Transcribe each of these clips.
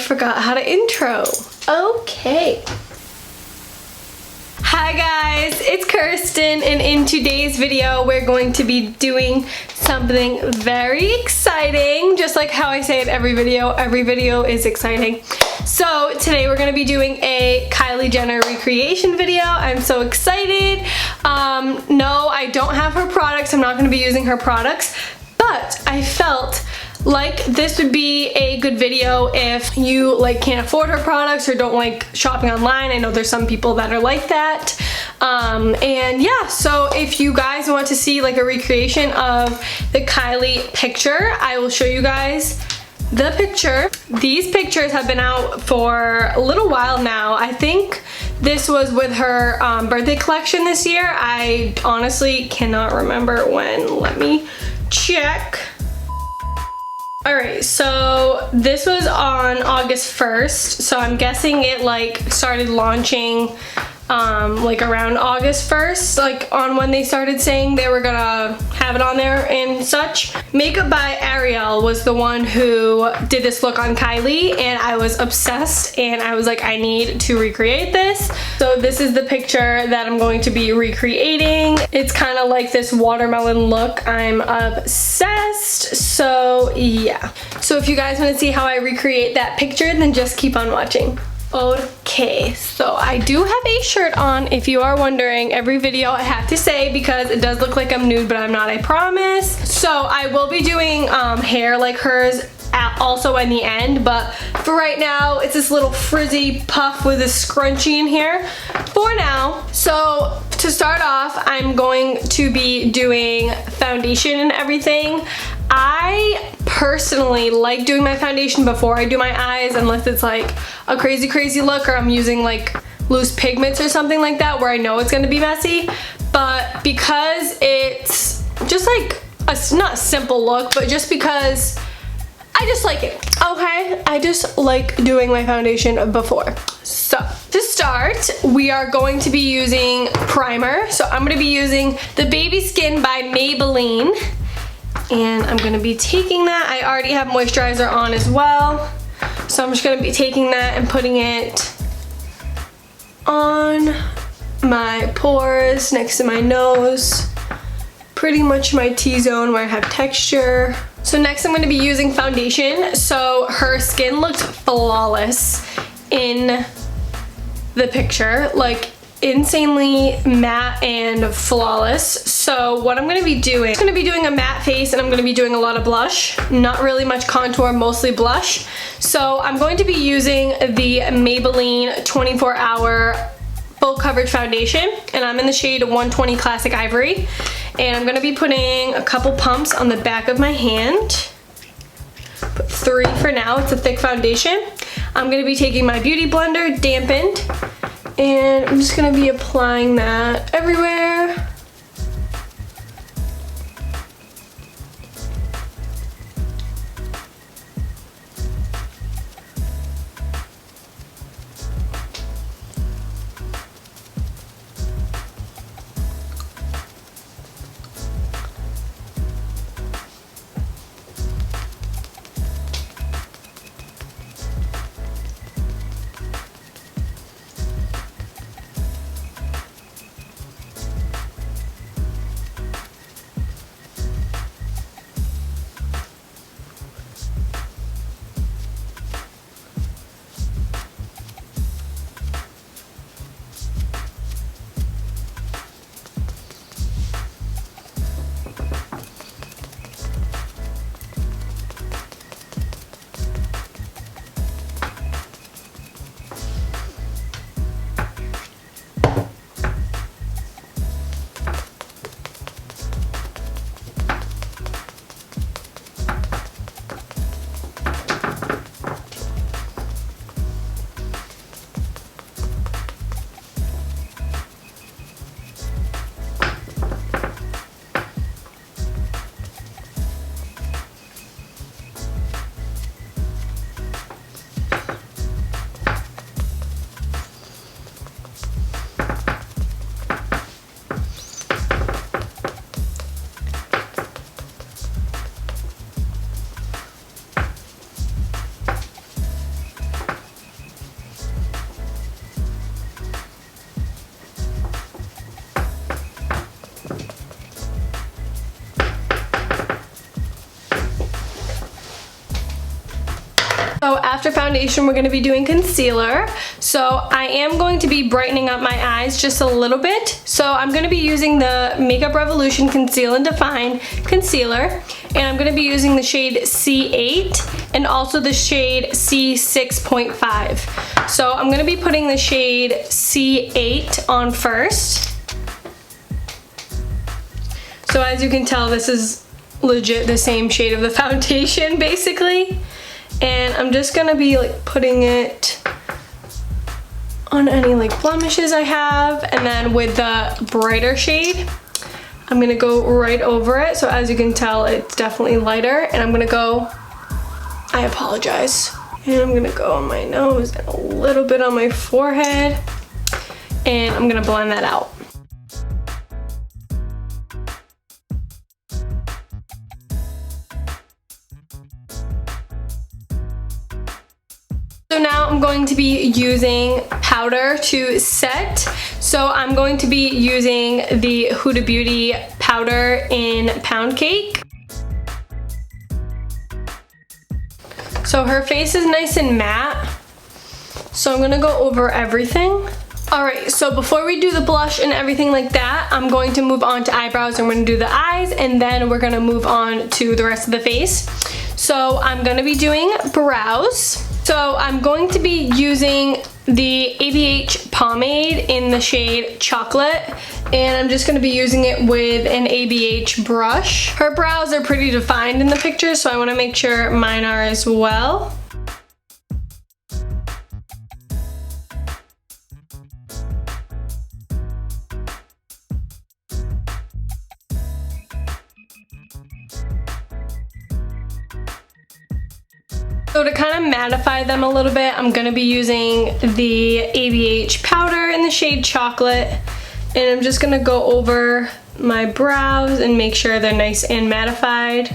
forgot how to intro. Okay. Hi guys, it's Kirsten, and in today's video we're going to be doing something very exciting. Just like how I say it every video is exciting. So today we're going to be doing a Kylie Jenner recreation video. I'm so excited. No, I don't have her products. I'm not going to be using her products, but I felt like this would be a good video if you like can't afford her products or don't like shopping online. I know there's some people that are like that. And yeah, so if you guys want to see like a recreation of the Kylie picture, I will show you guys the picture. These pictures have been out for a little while now. I think this was with her birthday collection this year. I honestly cannot remember when. Let me check. Alright, so this was on August 1st, so I'm guessing it like started launching like around August 1st, like on when they started saying they were gonna have it on there and such. Makeup by Ariel was the one who did this look on Kylie, and I was obsessed, and I was like, I need to recreate this. So this is the picture that I'm going to be recreating. It's kind of like this watermelon look. I'm obsessed. So yeah. So if you guys want to see how I recreate that picture, then just keep on watching. Okay, so I do have a shirt on, if you are wondering. Every video I have to say, because it does look like I'm nude, but I'm not, I promise. So I will be doing hair like hers also in the end, but for right now it's this little frizzy puff with a scrunchie in here for now. So to start off, I'm going to be doing foundation and everything. I personally like doing my foundation before I do my eyes, unless it's like a crazy look or I'm using like loose pigments or something like that where I know it's gonna be messy. But because it's just like not a simple look, but just because I just like it, okay? I just like doing my foundation before. So to start, we are going to be using primer. So I'm gonna be using the Baby Skin by Maybelline. And I'm gonna be taking that. I already have moisturizer on as well. So I'm just gonna be taking that and putting it on my pores, next to my nose, pretty much my T-zone where I have texture. So next I'm gonna be using foundation. So her skin looked flawless in the picture, like insanely matte and flawless. So what I'm gonna be doing, I'm gonna be doing a matte face, and I'm gonna be doing a lot of blush. Not really much contour, mostly blush. So I'm going to be using the Maybelline 24-hour full coverage foundation, and I'm in the shade 120 Classic Ivory. And I'm gonna be putting a couple pumps on the back of my hand. Put 3 for now, it's a thick foundation. I'm gonna be taking my Beauty Blender, dampened, and I'm just gonna be applying that everywhere. after foundation, we're going to be doing concealer. So I am going to be brightening up my eyes just a little bit. So I'm going to be using the Makeup Revolution Conceal and Define Concealer. And I'm going to be using the shade C8 and also the shade C6.5. So I'm going to be putting the shade C8 on first. So as you can tell, this is legit the same shade of the foundation basically. And I'm just gonna be like putting it on any like blemishes I have, and then with the brighter shade I'm gonna go right over it. So as you can tell, it's definitely lighter, and I'm gonna go, I apologize, and I'm gonna go on my nose and a little bit on my forehead, and I'm gonna blend that out. So now I'm going to be using powder to set. So I'm going to be using the Huda Beauty powder in Pound Cake. So her face is nice and matte. So I'm gonna go over everything. Alright, so before we do the blush and everything like that, I'm going to move on to eyebrows, and we're gonna do the eyes, and then we're gonna move on to the rest of the face. So I'm gonna be doing brows. So I'm going to be using the ABH pomade in the shade Chocolate, and I'm just going to be using it with an ABH brush. Her brows are pretty defined in the picture, so I want to make sure mine are as well. So to kind of mattify them a little bit, I'm going to be using the ABH powder in the shade Chocolate, and I'm just going to go over my brows and make sure they're nice and mattified.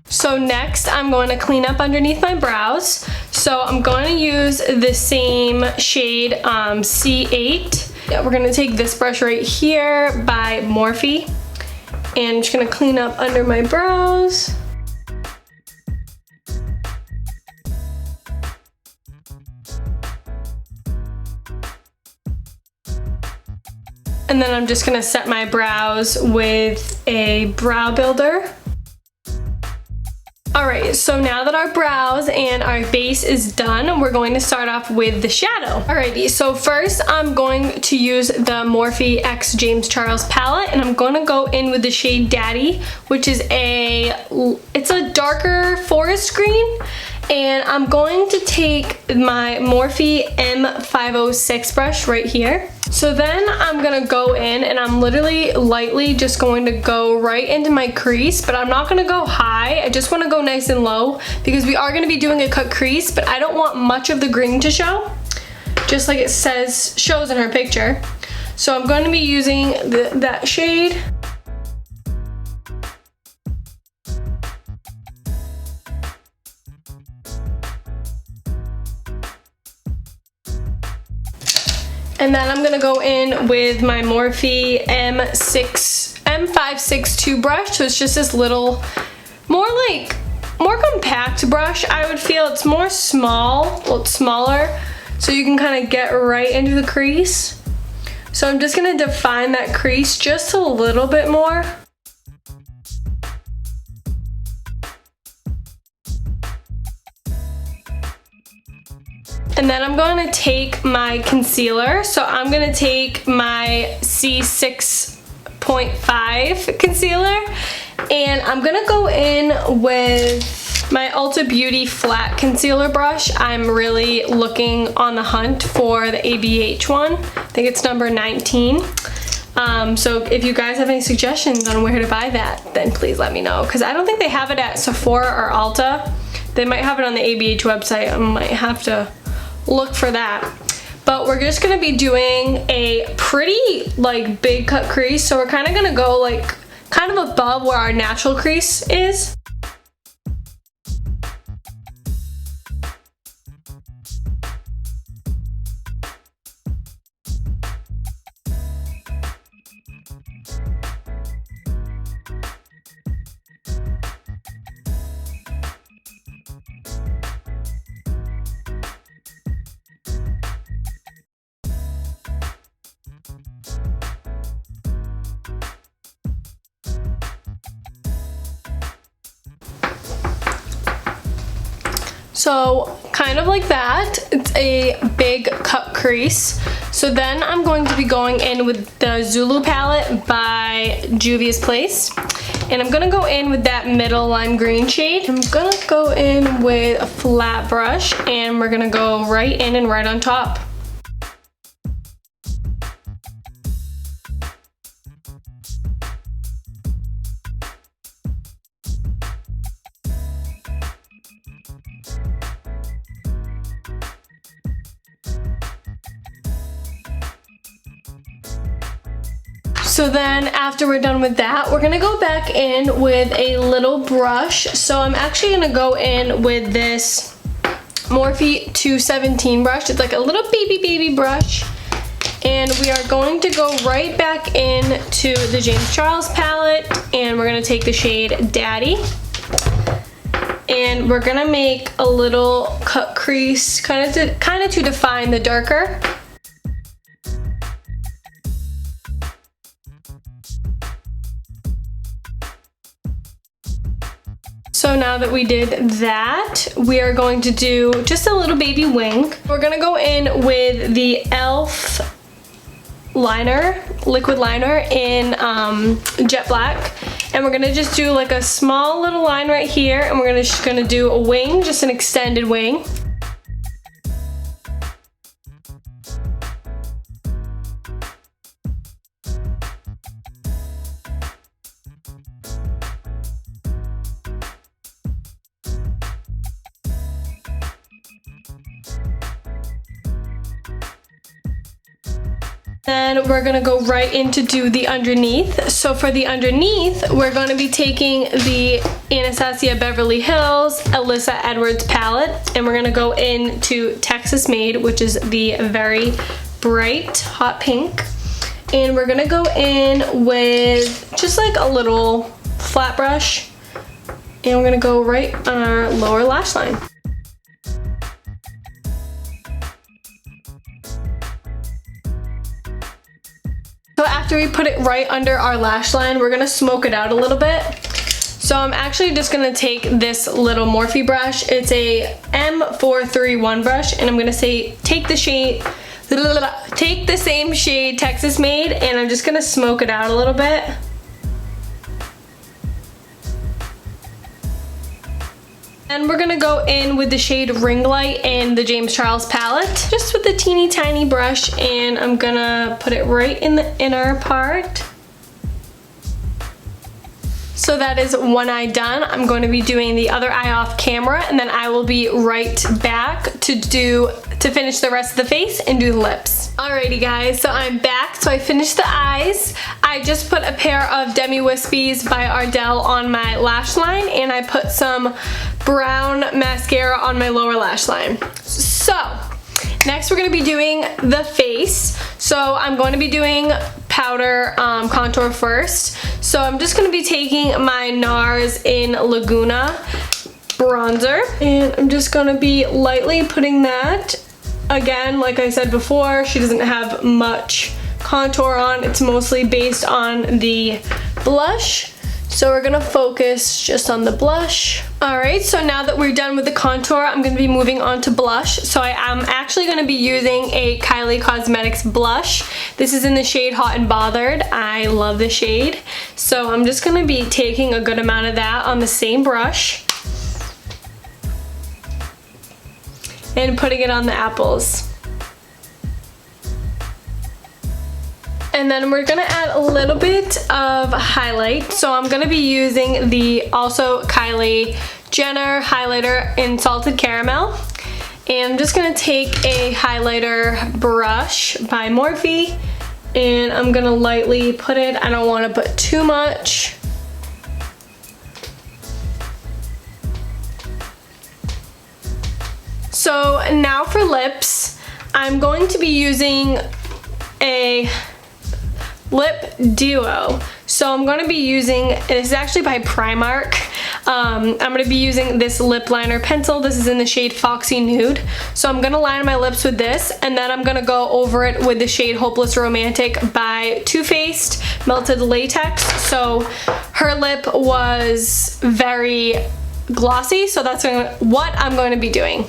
So next, I'm going to clean up underneath my brows. So I'm going to use the same shade C8. We're going to take this brush right here by Morphe, and I'm just going to clean up under my brows. And then I'm just gonna set my brows with a brow builder. Alright, so now that our brows and our base is done, we're going to start off with the shadow. Alrighty, so first I'm going to use the Morphe X James Charles palette, and I'm going to go in with the shade Daddy, which is it's a darker forest green. And I'm going to take my Morphe M506 brush right here. So then I'm gonna go in, and I'm literally lightly just going to go right into my crease, but I'm not gonna go high. I just wanna go nice and low because we are gonna be doing a cut crease, but I don't want much of the green to show, just like it shows in her picture. So I'm going to be using that shade. And then I'm gonna go in with my Morphe M562 brush. So it's just this little, more compact brush, I would feel. It's more small, well, it's smaller, so you can kind of get right into the crease. So I'm just gonna define that crease just a little bit more. And then I'm going to take my concealer. So I'm going to take my C6.5 concealer, and I'm going to go in with my Ulta Beauty flat concealer brush. I'm really looking on the hunt for the ABH one. I think it's number 19. So if you guys have any suggestions on where to buy that, then please let me know, because I don't think they have it at Sephora or Ulta. They might have it on the ABH website. I might have to look for that. But we're just gonna be doing a pretty big cut crease, so we're kind of gonna go kind of above where our natural crease is. So kind of like that. It's a big cut crease. So then I'm going to be going in with the Zulu palette by Juvia's Place. And I'm gonna go in with that middle lime green shade. I'm gonna go in with a flat brush and we're gonna go right in and right on top. So then after we're done with that, we're gonna go back in with a little brush. So I'm actually gonna go in with this Morphe 217 brush. It's like a little baby brush. And we are going to go right back into the James Charles palette and we're gonna take the shade Daddy. And we're gonna make a little cut crease, kind of to define the darker. So now that we did that, we are going to do just a little baby wing. We're gonna go in with the e.l.f. liner, liquid liner in jet black. And we're gonna just do like a small little line right here and we're just gonna do a wing, just an extended wing. Then we're gonna go right in to do the underneath. So for the underneath, we're gonna be taking the Anastasia Beverly Hills Alyssa Edwards palette and we're gonna go into Texas Made, which is the very bright hot pink. And we're gonna go in with just like a little flat brush and we're gonna go right on our lower lash line. So after we put it right under our lash line, we're gonna smoke it out a little bit. So I'm actually just gonna take this little Morphe brush. It's a M431 brush, and I'm gonna say take the same shade Texas Made, and I'm just gonna smoke it out a little bit. And we're gonna go in with the shade Ring Light in the James Charles palette, just with the teeny tiny brush, and I'm gonna put it right in the inner part. So that is one eye done. I'm going to be doing the other eye off camera, and then I will be right back to finish the rest of the face and do the lips. Alrighty guys, so I'm back. So I finished the eyes. I just put a pair of Demi Wispies by Ardell on my lash line, and I put some brown mascara on my lower lash line. So next we're going to be doing the face. So I'm going to be doing powder contour first. So I'm just going to be taking my NARS in Laguna bronzer, and I'm just going to be lightly putting that. Again, like I said before, she doesn't have much contour on. It's mostly based on the blush. So we're gonna focus just on the blush. Alright, so now that we're done with the contour, I'm gonna be moving on to blush. So I am actually gonna be using a Kylie Cosmetics blush. This is in the shade Hot and Bothered. I love the shade. So I'm just gonna be taking a good amount of that on the same brush and putting it on the apples. And then we're gonna add a little bit of highlight. So I'm gonna be using the also Kylie Jenner highlighter in Salted Caramel. And I'm just gonna take a highlighter brush by Morphe, and I'm gonna lightly put it. I don't wanna put too much. So now for lips, I'm going to be using a lip duo. So I'm going to be using, this is actually by Primark. I'm going to be using this lip liner pencil. This is in the shade Foxy Nude. So I'm going to line my lips with this, and then I'm going to go over it with the shade Hopeless Romantic by Too Faced Melted Latex. So her lip was very glossy, so that's what I'm going to be doing.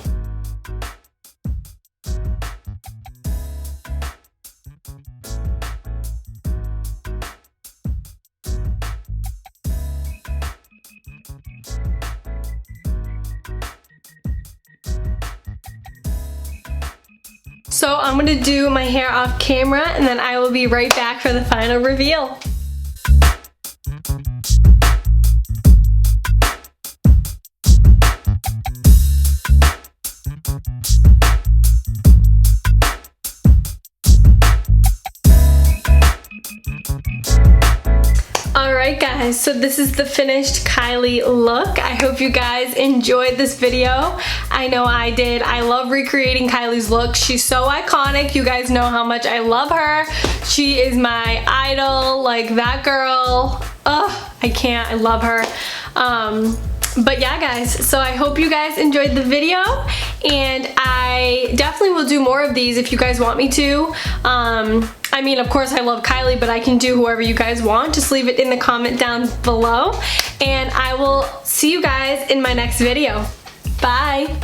So I'm gonna do my hair off camera and then I will be right back for the final reveal. Alright guys, so this is the finished Kylie look. I hope you guys enjoyed this video. I know I did. I love recreating Kylie's look. She's so iconic. You guys know how much I love her. She is my idol, like that girl. Ugh, I can't, I love her. But yeah guys, so I hope you guys enjoyed the video, and I definitely will do more of these if you guys want me to. I mean, of course I love Kylie, but I can do whoever you guys want. Just leave it in the comment down below, and I will see you guys in my next video. Bye!